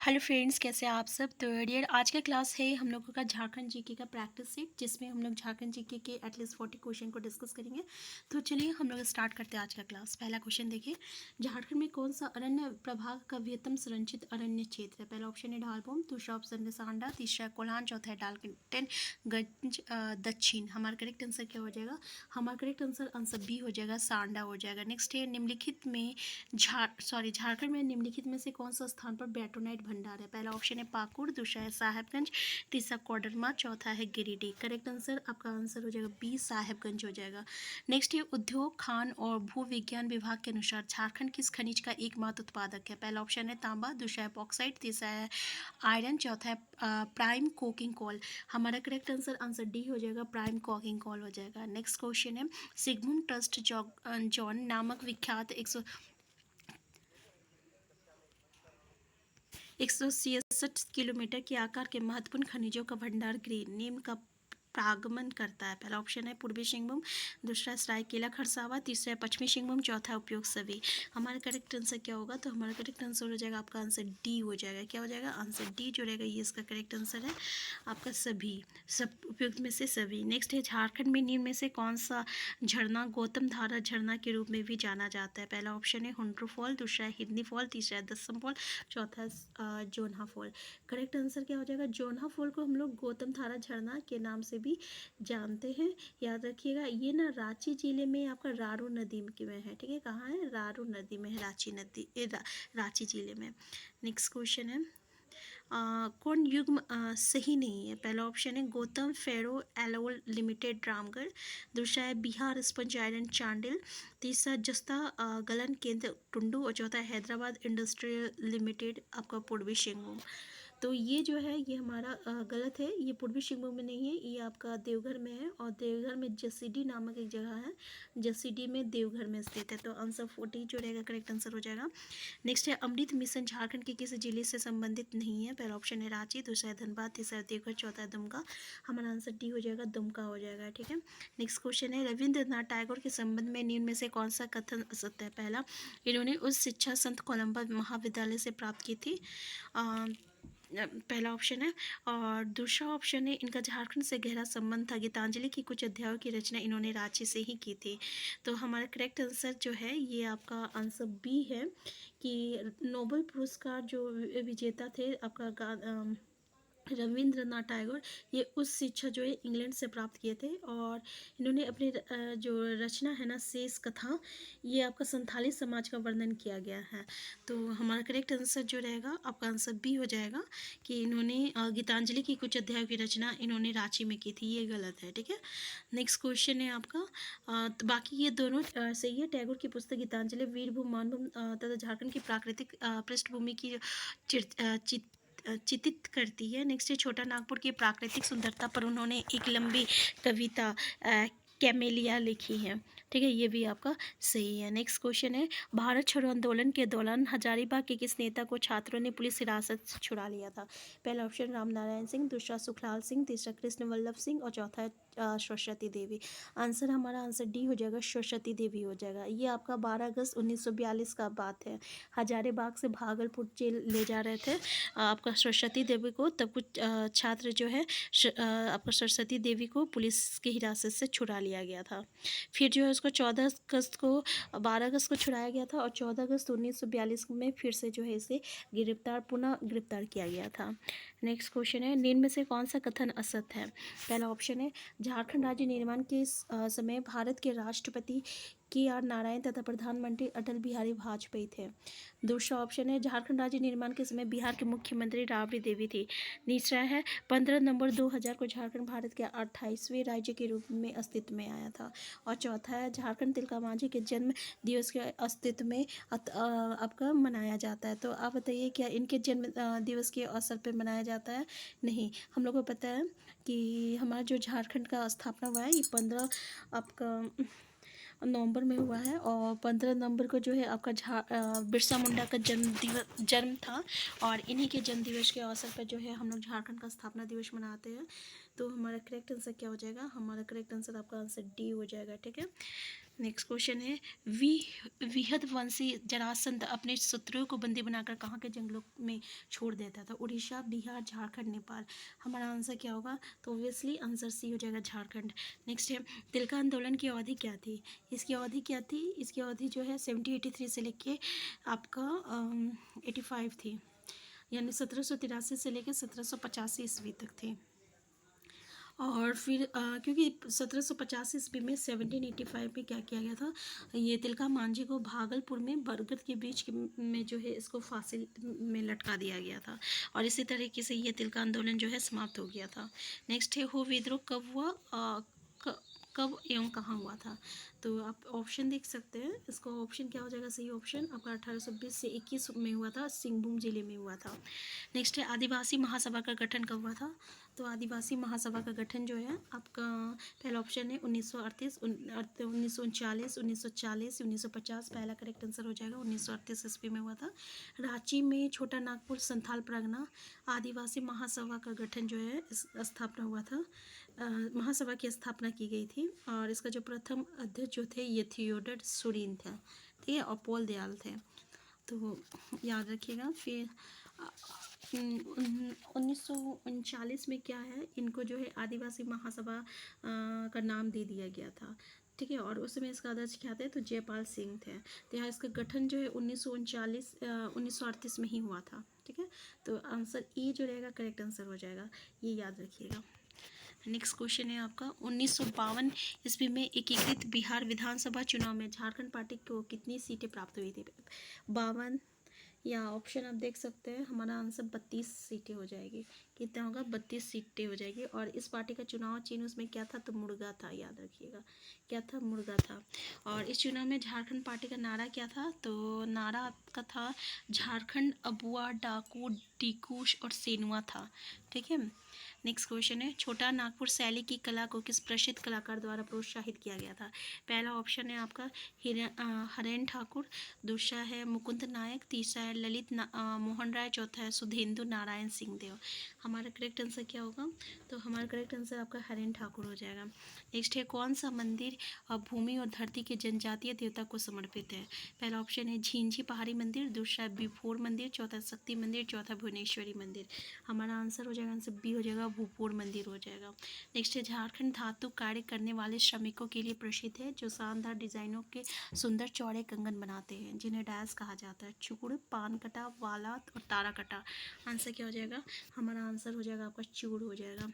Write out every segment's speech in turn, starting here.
Hello friends, कैसे हैं आप सब। तो डियर, आज का क्लास है हम लोगों का झारखंड जीके का प्रैक्टिस सेट, जिसमें हम लोग झारखंड जीके के एटलीस्ट 40 क्वेश्चन को डिस्कस करेंगे। तो चलिए हम लोग स्टार्ट करते हैं आज का क्लास। पहला क्वेश्चन देखिए, झारखंड में कौन सा अरण्य प्रभाग का वृहत्तम संरक्षित अरण्य क्षेत्र है। पहला ऑप्शन है ढालपुर, दूसरा ऑप्शन है सांडा, तीसरा कोल्हान, चौथा है डाल्टनगंज दक्षिण। हमारा करेक्ट आंसर क्या हो जाएगा? हमारा करेक्ट आंसर बी हो जाएगा, सांडा हो जाएगा। नेक्स्ट है निम्नलिखित में झारखंड में निम्नलिखित में से कौन सा स्थान पर बेटोनाइट भंडार है। पहला ऑप्शन है पाकुड़, दूसरा है साहेबगंज, तीसरा कोडरमा, चौथा है गिरिडीह। करेक्ट आंसर आपका आंसर हो जाएगा बी, साहेबगंज हो जाएगा। नेक्स्ट है उद्योग, खान और भू विज्ञान विभाग के अनुसार झारखंड किस खनिज का एकमात्र उत्पादक है। पहला ऑप्शन है तांबा, दूसरा है बॉक्साइट, तीसरा है आयरन, चौथा है प्राइम कोकिंग कोल। हमारा करेक्ट आंसर डी हो जाएगा, प्राइम कोकिंग कोल हो जाएगा। नेक्स्ट क्वेश्चन है सिगमुंड ट्रस्ट जॉन नामक विख्यात 166 किलोमीटर के आकार के महत्वपूर्ण खनिजों का भंडार गृह निम्न का प्रागमन करता है। पहला ऑप्शन है पूर्वी सिंहभूम, दूसरा सरायकेला खरसावा, तीसरा है पश्चिमी सिंहभूम, चौथा उपयोग सभी। हमारा करेक्ट आंसर क्या होगा? तो हमारा करेक्ट आंसर हो जाएगा आपका आंसर डी हो जाएगा। क्या हो जाएगा? आंसर डी जो रहेगा ये इसका करेक्ट आंसर है आपका सभी, सब उपयुक्त में से सभी। नेक्स्ट है झारखंड में निम्न में से कौन सा झरना गौतम धारा झरना के रूप में भी जाना जाता है। पहला ऑप्शन है हुंड्रू फॉल, दूसरा है हिरनी फॉल, तीसरा है दसम फॉल, चौथा है जोन्हा फॉल। करेक्ट आंसर क्या हो जाएगा? जोन्हा फॉल को हम लोग गौतम धारा झरना के नाम से भी जानते हैं। याद रखिएगा, ये ना रांची जिले में आपका रारू नदी में है। ठीक है, कहाँ है? रारू नदी में है, रांची नदी रांची जिले में। नेक्स्ट क्वेश्चन है कौन युग्म सही नहीं है। पहला ऑप्शन है गौतम फेरो एलोल लिमिटेड रामगढ़, दूसरा है बिहार स्पंज आयरन चांडिल, तीसरा जस्ता गलन केंद्र टुंडू, और चौथा है हैदराबाद इंडस्ट्रियल लिमिटेड आपका पूर्वी सिंहभूम। तो ये जो है ये हमारा गलत है, ये पूर्वी सिंहभूम में नहीं है, ये आपका देवघर में है, और देवघर में जसीडी नामक एक जगह है, जसीडी में देवघर में स्थित है। तो आंसर 40 जो रहेगा करेक्ट आंसर हो जाएगा। नेक्स्ट है अमृत मिशन झारखंड के किस जिले से संबंधित नहीं है। पहला ऑप्शन है रांची, दूसरा है धनबाद, तीसरा है देवघर, चौथा है दुमका। हमारा आंसर डी हो जाएगा, दुमका हो जाएगा। ठीक है, नेक्स्ट क्वेश्चन है रविंद्रनाथ टैगोर के संबंध में निम्न में से कौन सा कथन असत्य है। पहला, इन्होंने उच्च शिक्षा संत कोलंबा महाविद्यालय से प्राप्त की थी, पहला ऑप्शन है। और दूसरा ऑप्शन है इनका झारखंड से गहरा संबंध था, गीतांजलि की कुछ अध्यायों की रचना इन्होंने रांची से ही की थी। तो हमारा करेक्ट आंसर जो है ये आपका आंसर बी है कि नोबेल पुरस्कार जो विजेता थे आपका रविंद्रनाथ टैगोर, ये उस शिक्षा जो है इंग्लैंड से प्राप्त किए थे, और इन्होंने अपनी जो रचना है ना शेष कथा, ये आपका संथाली समाज का वर्णन किया गया है। तो हमारा करेक्ट आंसर जो रहेगा आपका आंसर बी हो जाएगा कि इन्होंने गीतांजलि की कुछ अध्यायों की रचना इन्होंने रांची में की थी, ये गलत है। ठीक है, नेक्स्ट क्वेश्चन है आपका तो बाकी ये दोनों सही है। टैगोर की पुस्तक गीतांजलि वीरभूम मानभूम तथा झारखंड की प्राकृतिक पृष्ठभूमि की चित्रित करती है। नेक्स्ट है छोटा नागपुर की प्राकृतिक सुंदरता पर उन्होंने एक लंबी कविता कैमेलिया लिखी है। ठीक है, ये भी आपका सही है। नेक्स्ट क्वेश्चन है भारत छोड़ो आंदोलन के दौरान हजारीबाग के किस नेता को छात्रों ने पुलिस हिरासत से छुड़ा लिया था। पहला ऑप्शन रामनारायण सिंह, दूसरा सुखलाल सिंह, तीसरा कृष्ण वल्लभ सिंह, और चौथा है सरस्वती देवी। आंसर हमारा आंसर डी हो जाएगा, सरस्वती देवी हो जाएगा। ये आपका 12 अगस्त 1942 का बात है। हजारीबाग से भागलपुर जेल ले जा रहे थे आपका सरस्वती देवी को, तब कुछ छात्र जो है आपका सरस्वती देवी को पुलिस की हिरासत से छुड़ा लिया गया था। फिर जो है उसको 12 अगस्त को छुड़ाया गया था, और 14 अगस्त 1942 में फिर से जो है इसे पुनः गिरफ्तार किया गया था। नेक्स्ट क्वेश्चन है निम्न में से कौन सा कथन असत्य है। पहला ऑप्शन है झारखंड राज्य निर्माण के समय भारत के राष्ट्रपति KR नारायण तथा प्रधानमंत्री अटल बिहारी वाजपेयी थे। दूसरा ऑप्शन है झारखंड राज्य निर्माण के समय बिहार के मुख्यमंत्री राबड़ी देवी थी। तीसरा है 15 नवंबर 2000 को झारखंड भारत के 28वें राज्य के रूप में अस्तित्व में आया था। और चौथा है झारखंड तिलका मांझी के जन्म दिवस के अस्तित्व में आपका मनाया जाता है। तो आप बताइए क्या इनके जन्म दिवस के अवसर पर मनाया जाता है? नहीं, हम लोग को पता है कि हमारा जो झारखंड का स्थापना हुआ है ये 15 आपका नवंबर में हुआ है, और 15 नवंबर को जो है आपका बिरसा मुंडा का जन्म था, और इन्हीं के जन्म दिवस के अवसर पर जो है हम लोग झारखंड का स्थापना दिवस मनाते हैं। तो हमारा करेक्ट आंसर क्या हो जाएगा? हमारा करेक्ट आंसर आपका आंसर डी हो जाएगा। ठीक है, नेक्स्ट क्वेश्चन है विहदवंशी जरासंध अपने शत्रुओं को बंदी बनाकर कहाँ के जंगलों में छोड़ देता था? उड़ीसा, बिहार, झारखंड, नेपाल। हमारा आंसर क्या होगा? तो ऑब्वियसली आंसर सी हो जाएगा, झारखंड। नेक्स्ट है तिलका आंदोलन की अवधि क्या थी? इसकी अवधि क्या थी? इसकी अवधि जो है 1783 से लेके आपका 85 थी, यानी 1783 से लेकर 1785 ईस्वी तक थी। और फिर क्योंकि 1785 ईस्वी में 1785 में क्या किया गया था, ये तिलका मांझी को भागलपुर में बरगद के में जो है इसको फांसी में लटका दिया गया था, और इसी तरीके से ये तिलका आंदोलन जो है समाप्त हो गया था। नेक्स्ट है हो विद्रोह कब हुआ, कब एवं कहाँ हुआ था? तो आप ऑप्शन देख सकते हैं, इसका ऑप्शन क्या हो जाएगा? सही ऑप्शन आपका 1820 से 21 में हुआ था, सिंहभूम जिले में हुआ था। नेक्स्ट है आदिवासी महासभा का गठन कब हुआ था? तो आदिवासी महासभा का गठन जो है आपका पहला ऑप्शन है 1938, 1939, 1940, 1950। पहला करेक्ट आंसर हो जाएगा 1938 ईस्वी में हुआ था। रांची में छोटा नागपुर संथाल परगना आदिवासी महासभा का गठन जो है इस स्थापना हुआ था, महासभा की स्थापना की गई थी, और इसका जो प्रथम अध्यक्ष जो थे ये थियोडर सुरीन थे, ठीक है, और पॉल दयाल थे, तो याद रखिएगा। फिर 1939 में क्या है, इनको जो है आदिवासी महासभा का नाम दे दिया गया था, ठीक है, और उस समय इसका अध्यक्ष क्या थे? तो जयपाल सिंह थे। तो यहाँ इसका गठन जो है 1938 में ही हुआ था, ठीक है, तो आंसर ए जो रहेगा करेक्ट आंसर हो जाएगा, ये याद रखिएगा। नेक्स्ट क्वेश्चन है आपका 1952 ईस्वी में एकीकृत बिहार विधानसभा चुनाव में झारखंड पार्टी को कितनी सीटें प्राप्त हुई थी? 52, या ऑप्शन आप देख सकते हैं, हमारा आंसर 32 सीटें हो जाएगी। कितना होगा? 32 सीटें हो जाएगी। और इस पार्टी का चुनाव चिन्ह उसमें क्या था? तो मुर्गा था, याद रखिएगा, क्या था? मुर्गा था। और इस चुनाव में झारखंड पार्टी का नारा क्या था? तो नारा आपका था झारखंड अबुआ डाकू टीकूश और सेनुआ था, ठीक है। नेक्स्ट क्वेश्चन है छोटा नागपुर शैली की कला को किस प्रसिद्ध कलाकार द्वारा प्रोत्साहित किया गया था? पहला ऑप्शन है आपका हरेन ठाकुर, दूसरा है मुकुंद नायक, तीसरा है ललित मोहन राय, चौथा है सुधेंदु नारायण सिंह देव। हमारा करेक्ट आंसर क्या होगा? तो हमारा करेक्ट आंसर आपका हरेन ठाकुर हो जाएगा। नेक्स्ट है कौन सा मंदिर भूमि और धरती के जनजातीय देवता को समर्पित है? पहला ऑप्शन है झींझी पहाड़ी मंदिर, दूसरा बिफोर मंदिर, चौथा शक्ति मंदिर, चौथा भुवनेश्वरी मंदिर। हमारा आंसर हो जाएगा, आंसर बी हो जाएगा, भूपुर मंदिर हो जाएगा। नेक्स्ट है झारखंड धातु कार्य करने वाले श्रमिकों के लिए प्रसिद्ध है, जो शानदार डिजाइनों के सुंदर चौड़े कंगन बनाते हैं, जिन्हें डैश कहा जाता है, चूड़, पान कटा, वालात और तारा कटा। आंसर क्या हो जाएगा? हमारा आंसर हो जाएगा आपका चूड़ हो जाएगा।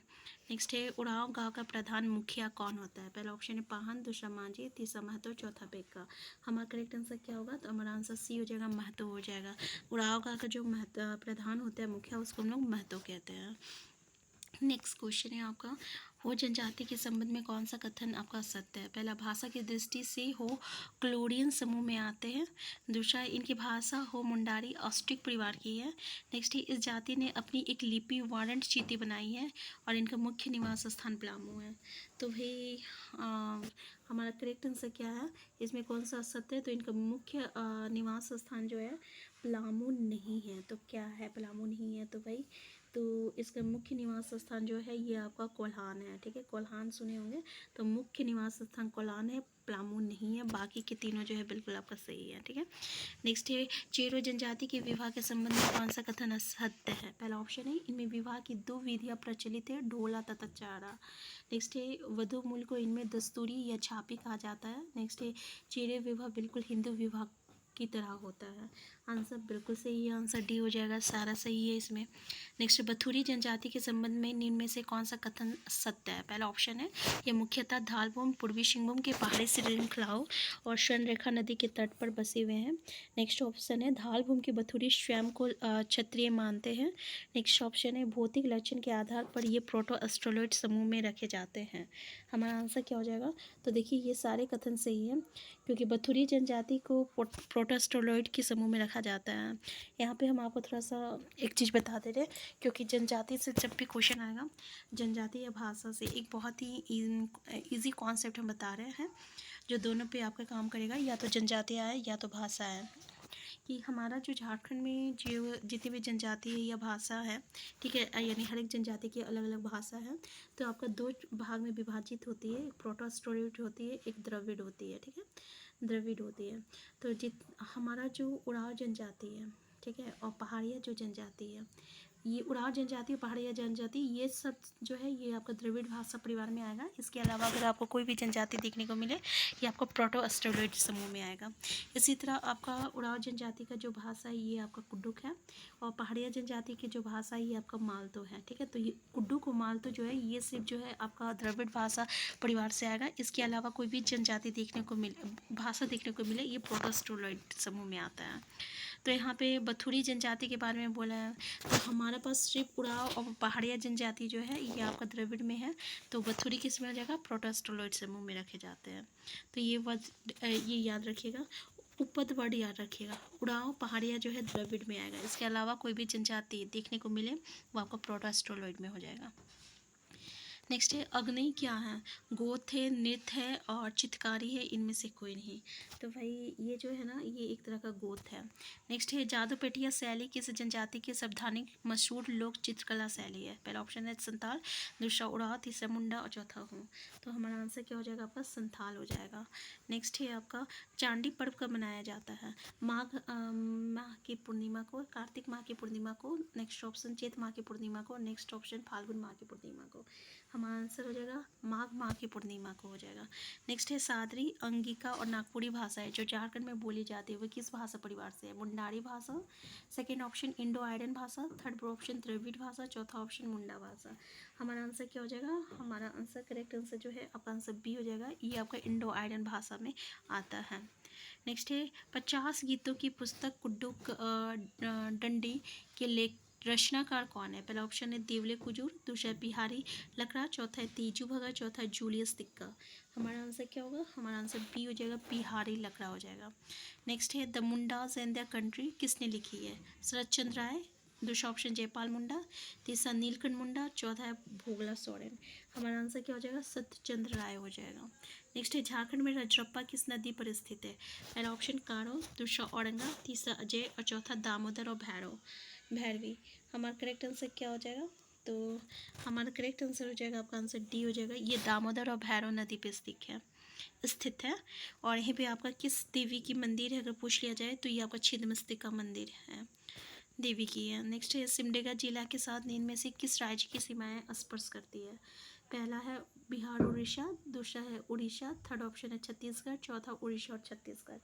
नेक्स्ट है उड़ाव गांव का प्रधान मुखिया कौन होता है? पहला ऑप्शन है पाहन, दूसरा मांझी, तीसरा महतो, चौथा बेक्का। हमारा करेक्ट आंसर क्या होगा? तो हमारा आंसर सी हो जाएगा, महतो हो जाएगा। उड़ाव गांव का जो प्रधान होता है मुखिया, उसको हम लोग महतो कहते हैं। नेक्स्ट क्वेश्चन है आपका हो जनजाति के संबंध में कौन सा कथन आपका सत्य है? पहला भाषा की दृष्टि से हो क्लोरियन समूह में आते हैं, दूसरा इनकी भाषा हो मुंडारी ऑस्ट्रिक परिवार की है, नेक्स्ट इस जाति ने अपनी एक लिपि वारंट चीटी बनाई है, और इनका मुख्य निवास स्थान पलामू है। तो भाई हमारा करेक्ट आंसर क्या है? इसमें कौन सा सत्य है? तो इनका मुख्य निवास स्थान जो है पलामू नहीं है। तो क्या है? पलामू नहीं है, तो भाई तो इसका मुख्य निवास स्थान जो है ये आपका कोल्हान है, ठीक है, कोल्हान सुने होंगे, तो मुख्य निवास स्थान कोल्हान है, पलामू नहीं है, बाकी के तीनों जो है बिल्कुल आपका सही है, ठीक है। नेक्स्ट है चेरो जनजाति के विवाह के संबंध में कौन सा कथन सत्य है? पहला ऑप्शन है इनमें विवाह की 2 विधियां प्रचलित है, ढोला तथा चारा। नेक्स्ट है वधु मूल को इनमें दस्तूरी या छापी कहा जाता है। नेक्स्ट है चेरे विवाह बिल्कुल हिंदू विवाह की तरह होता है। आंसर बिल्कुल सही है, आंसर डी हो जाएगा, सारा सही है इसमें। नेक्स्ट बथुरी जनजाति के संबंध में निम्न में से कौन सा कथन सत्य है? पहला ऑप्शन है ये मुख्यतः धालभूम पूर्वी सिंहभूम के पहाड़ी श्रृंखलाओं और स्वर्णरेखा नदी के तट पर बसे हुए हैं। नेक्स्ट ऑप्शन है धालभूम के बथुरी स्वयं को क्षत्रिय मानते हैं। नेक्स्ट ऑप्शन है भौतिक लक्षण के आधार पर ये प्रोटो एस्ट्रोलॉइड समूह में रखे जाते हैं। हमारा आंसर क्या हो जाएगा? तो देखिए ये सारे कथन सही है, क्योंकि बथुरी जनजाति को प्रोटोस्टोलॉइड के समूह में रखा जाता है। यहाँ पे हम आपको थोड़ा सा एक चीज़ बता दे रहे हैं, क्योंकि जनजाति से जब भी क्वेश्चन आएगा, जनजाति या भाषा से एक बहुत ही इजी कॉन्सेप्ट हम बता रहे हैं, जो दोनों पे आपका काम करेगा, या तो जनजाति आए या तो भाषा है। कि हमारा जो झारखंड में जो जितनी भी जनजाति है या भाषा है, ठीक है, यानी हर एक जनजाति की अलग अलग भाषा है। तो आपका दो भाग में विभाजित होती है, एक प्रोटो स्टोरेट होती है, एक द्रविड़ होती है, ठीक है, द्रविड़ होती है। तो हमारा जो उराव जनजाति है, ठीक है, और पहाड़िया जो जनजाति है, ये उराव जनजाति और पहाड़िया जनजाति, ये सब जो है ये आपका द्रविड़ भाषा परिवार में आएगा। इसके अलावा अगर आपको कोई भी जनजाति देखने को मिले, ये आपको प्रोटो स्टोलेट समूह में आएगा। इसी तरह आपका उराव जनजाति का जो भाषा है ये आपका कुड्डुक है, और पहाड़िया जनजाति की जो भाषा है ये आपका मालतो है, ठीक है। तो ये कुड्डुक और मालतो जो है ये सिर्फ जो है आपका द्रविड़ भाषा परिवार से आएगा। इसके अलावा कोई भी जनजाति देखने को मिले, भाषा देखने को मिले, ये प्रोटो स्टोलेट समूह में आता है। तो यहाँ पे बथुरी जनजाति के बारे में बोला है। तो हमारे पास सिर्फ उराव और पहाड़िया जनजाति जो है ये आपका द्रविड़ में है। तो बथुरी किस में हो जाएगा, प्रोटोस्टोलॉइड समूह में रखे जाते हैं। तो ये याद रखिएगा, उपपद वर्ड याद रखिएगा। उराव पहाड़िया जो है द्रविड़ में आएगा। इसके अलावा कोई भी जनजाति देखने को मिले वो आपका प्रोटोस्टोलॉइड में हो जाएगा। नेक्स्ट है अग्नि क्या है, गोथ है, नृत्य है और चित्रकारी है, इनमें से कोई नहीं। तो भाई ये जो है ना ये एक तरह का गोथ है। नेक्स्ट है जादूपेटिया शैली किस जनजाति की संवैधानिक मशहूर लोक चित्रकला शैली है। पहला ऑप्शन है संताल, दूसरा उराव, तीसरा मुंडा और चौथा हूँ। तो हमारा आंसर क्या हो जाएगा, आपका संथाल हो जाएगा। नेक्स्ट है आपका चांडी पर्व कब मनाया जाता है, माघ माह की पूर्णिमा को, कार्तिक माह की पूर्णिमा को, नेक्स्ट ऑप्शन चैत माह की पूर्णिमा को, नेक्स्ट ऑप्शन फाल्गुन माह की पूर्णिमा को। हमारा आंसर हो जाएगा माघ माह की पूर्णिमा को हो जाएगा। नेक्स्ट है सादरी, अंगिका और नागपुरी भाषाएं जो झारखंड में बोली जाती है वो किस भाषा परिवार से है, मुंडारी भाषा, सेकेंड ऑप्शन इंडो आयरन भाषा, थर्ड ऑप्शन द्रविड़ भाषा, चौथा ऑप्शन मुंडा भाषा। हमारा आंसर क्या हो जाएगा, हमारा आंसर करेक्ट आंसर जो है आपका आंसर बी हो जाएगा, ये आपका इंडो आयरन भाषा में आता है। नेक्स्ट है 50 गीतों की पुस्तक कुड्डुक डंडी के लेख रचनाकार कौन है। पहला ऑप्शन है देवले कुजूर, दूसरा बिहारी लकड़ा, चौथा है तेजू भगत, चौथा है जूलियस तिक्का। हमारा आंसर क्या होगा, हमारा आंसर बी हो जाएगा, बिहारी लकड़ा हो जाएगा। नेक्स्ट है the Mundas and the country किसने लिखी है, शरद चंद्र राय, दूसरा ऑप्शन जयपाल मुंडा, तीसरा नीलकंठ मुंडा, चौथा है भोगला सोरेन। हमारा आंसर क्या हो जाएगा, सत्यचंद्र राय हो जाएगा। नेक्स्ट है झारखंड में रजरप्पा किस नदी पर स्थित है। पहला ऑप्शन कारो, दूसरा औरंगा, तीसरा अजय और चौथा दामोदर और भैरवी। हमारा करेक्ट आंसर क्या हो जाएगा, तो हमारा करेक्ट आंसर हो जाएगा आपका आंसर डी हो जाएगा, ये दामोदर और भैरव नदी पे स्थित है। और यहीं पे आपका किस देवी की मंदिर है अगर पूछ लिया जाए तो ये आपका छिन्नमस्तिका मंदिर है, देवी की है। नेक्स्ट है सिमडेगा जिला के साथ इनमें से किस राज्य की सीमाएं स्पर्श करती है। पहला है बिहार उड़ीसा, दूसरा है उड़ीसा, थर्ड ऑप्शन है छत्तीसगढ़, चौथा उड़ीसा और छत्तीसगढ़।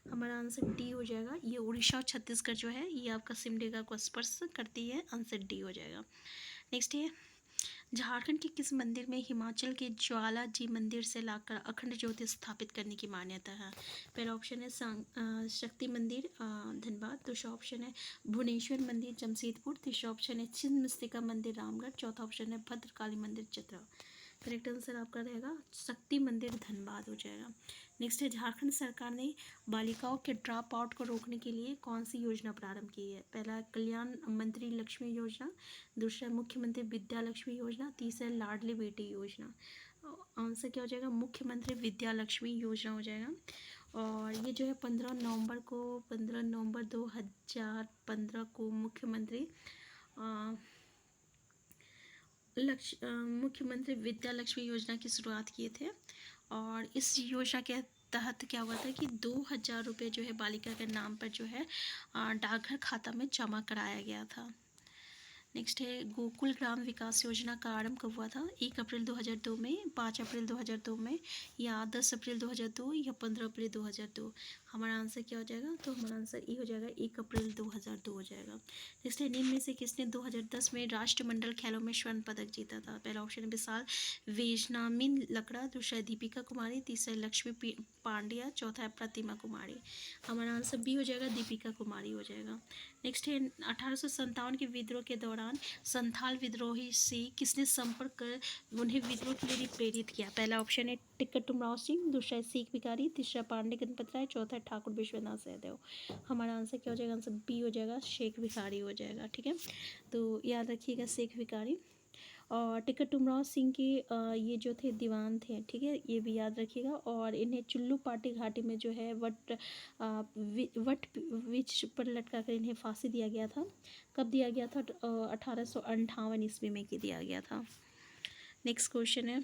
हमारा आंसर डी हो जाएगा, ये उड़ीसा और छत्तीसगढ़ जो है ये आपका सिमडेगा को स्पर्श करती है, आंसर डी हो जाएगा। नेक्स्ट है झारखंड के किस मंदिर में हिमाचल के ज्वाला जी मंदिर से लाकर अखंड ज्योति स्थापित करने की मान्यता है। पहला ऑप्शन है शक्ति मंदिर धनबाद, दूसरा ऑप्शन है भुवनेश्वर मंदिर जमशेदपुर, तीसरा ऑप्शन है छिन्नमस्तिका मंदिर रामगढ़, चौथा ऑप्शन है भद्रकाली मंदिर चतरा। करेक्ट आंसर आपका रहेगा शक्ति मंदिर धनबाद हो जाएगा। नेक्स्ट है झारखंड सरकार ने बालिकाओं के ड्रॉप आउट को रोकने के लिए कौन सी योजना प्रारंभ की है। पहला कल्याण मंत्री लक्ष्मी योजना, दूसरा मुख्यमंत्री विद्या लक्ष्मी योजना, तीसरा लाडली बेटी योजना। आंसर क्या हो जाएगा, मुख्यमंत्री विद्या लक्ष्मी योजना हो जाएगा। और ये जो है 15 नवंबर 2015 को मुख्यमंत्री विद्या लक्ष्मी योजना की शुरुआत किए थे। और इस योजना के तहत क्या हुआ था कि 2000 रुपये जो है बालिका के नाम पर जो है डाकघर खाता में जमा कराया गया था। नेक्स्ट है गोकुल ग्राम विकास योजना का आरंभ कब हुआ था। 1 अप्रैल 2002 में, 5 अप्रैल 2002 में, या 10 अप्रैल 2002 या 15 अप्रैल 2002। हमारा आंसर क्या हो जाएगा, तो हमारा आंसर ई हो जाएगा, 1 अप्रैल 2002 हो जाएगा। नेक्स्ट है निम्न में से किसने 2010 में राष्ट्रमंडल खेलों में स्वर्ण पदक जीता था। पहला ऑप्शन विशाल वेजनामिन लकड़ा, दूसरा दीपिका कुमारी, तीसरा लक्ष्मी पांड्या, चौथा है प्रतिमा कुमारी। हमारा आंसर बी हो जाएगा, दीपिका कुमारी हो जाएगा। नेक्स्ट है 1857 के विद्रोह के दौरान संथाल विद्रोही से किसने संपर्क कर उन्हें विद्रोह के लिए प्रेरित किया। पहला ऑप्शन है टिक्कर तुमराव सिंह, दूसरा है सिख भिखारी, तीसरा पांडे गणपत राय, चौथा है ठाकुर विश्वनाथ सहदेव। हमारा आंसर क्या हो जाएगा, आंसर बी हो जाएगा, शेख भिखारी हो जाएगा। ठीक है, तो याद रखिएगा शेख भिखारी। और टिकट उमराव सिंह के ये जो थे दीवान थे, ठीक है, ये भी याद रखिएगा। और इन्हें चुल्लू पाटी घाटी में जो है वट वृक्ष पर लटका कर इन्हें फांसी दिया गया था। कब दिया गया था? 1858 ईस्वी में की दिया गया था। नेक्स्ट क्वेश्चन है,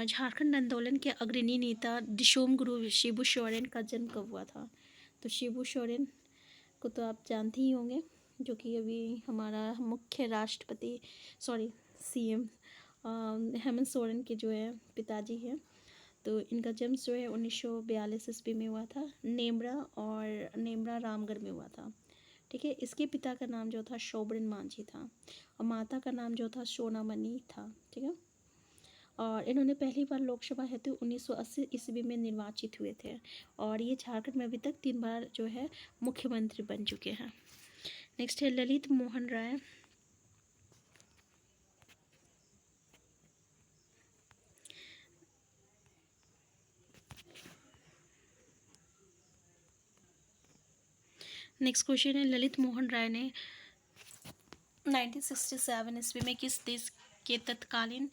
झारखंड आंदोलन के अग्रणी नेता दिशोम गुरु शिबू सोरेन का जन्म कब हुआ था? तो शिबू सोरेन को तो आप जानते ही होंगे, जो कि अभी हमारा मुख्य राष्ट्रपति, सॉरी, सीएम हेमंत सोरेन के जो है पिताजी हैं। तो इनका जन्म जो है 1942 ईस्वी में हुआ था, नेमरा रामगढ़ में हुआ था, ठीक है। इसके पिता का नाम जो था शोभन मांझी था और माता का नाम जो था सोनामणि था, ठीक है। और इन्होंने पहली बार लोकसभा हेतु 1980 ईस्वी में निर्वाचित हुए थे और ये झारखंड में अभी तक 3 बार जो है मुख्यमंत्री बन चुके हैं। नेक्स्ट है ललित मोहन राय। नेक्स्ट क्वेश्चन है, ललित मोहन राय ने 1967 ईस्वी में किस देश के तत्कालीन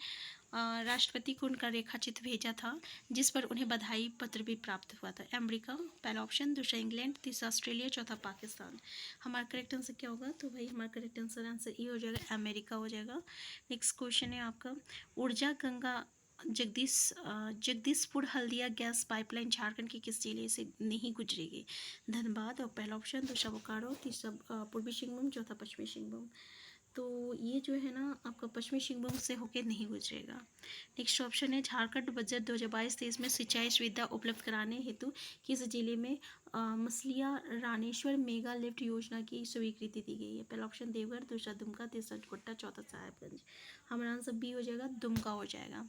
राष्ट्रपति को उनका रेखाचित्र भेजा था, जिस पर उन्हें बधाई पत्र भी प्राप्त हुआ था? अमेरिका पहला ऑप्शन, दूसरा इंग्लैंड, तीसरा ऑस्ट्रेलिया, चौथा पाकिस्तान। हमारा करेक्ट आंसर क्या होगा? तो भाई हमारा करेक्ट आंसर ये हो जाएगा, अमेरिका हो जाएगा। नेक्स्ट क्वेश्चन है आपका, ऊर्जा गंगा जगदीशपुर हल्दिया गैस पाइपलाइन झारखंड के किस जिले से नहीं गुजरेगी? धनबाद। और पहला ऑप्शन, दूसरा बोकारो, तीसरा पूर्वी सिंहभूम, चौथा पश्चिमी सिंहभूम। तो ये जो है ना आपका पश्चिमी सिंहभूम से होकर नहीं गुजरेगा। नेक्स्ट ऑप्शन है, झारखंड बजट 2022-23 में सिंचाई सुविधा उपलब्ध कराने हेतु किस जिले में मसलिया रानेश्वर मेगा लिफ्ट योजना की स्वीकृति दी गई है? पहला ऑप्शन देवघर, दूसरा दुमका, तीसरा गोड्डा, चौथा साहेबगंज। हमारा आंसर बी हो जाएगा, दुमका हो जाएगा।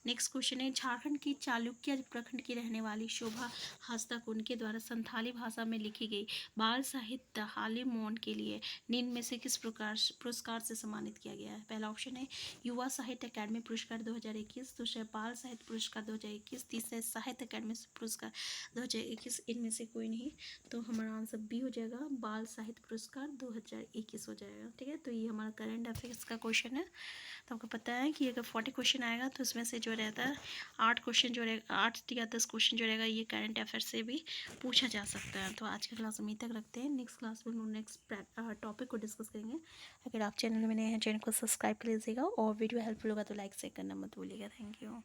नेक्स्ट क्वेश्चन है, झारखंड की चालुक्य प्रखंड की रहने वाली शोभा हासदा को उनके द्वारा संथाली भाषा में लिखी गई बाल साहित्य हाले मौन के लिए निम्न में से किस पुरस्कार से सम्मानित किया गया है? पहला ऑप्शन है युवा साहित्य अकादमी पुरस्कार 2021, दूसरा बाल साहित्य पुरस्कार 2021, तीसरा साहित्य अकादमी पुरस्कार 2021। इनमें से कोई नहीं, तो हमारा आंसर बी हो जाएगा, बाल साहित्य पुरस्कार 2021 हो जाएगा, ठीक है। तो ये हमारा करंट अफेयर्स का क्वेश्चन है। तो आपको पता है कि अगर 40 क्वेश्चन आएगा तो उसमें से जो रहता है 8 क्वेश्चन जो रहेगा, 8 या 10 क्वेश्चन जो रहेगा ये करंट अफेयर से भी पूछा जा सकता है। तो आज की क्लास हम तक रखते हैं, नेक्स्ट क्लास में हम नेक्स्ट टॉपिक को डिस्कस करेंगे। अगर आप चैनल में नए हैं, चैनल को सब्सक्राइब कर लीजिएगा और वीडियो हेल्पफुल होगा तो लाइक शेयर करना मत भूलिएगा। Thank you.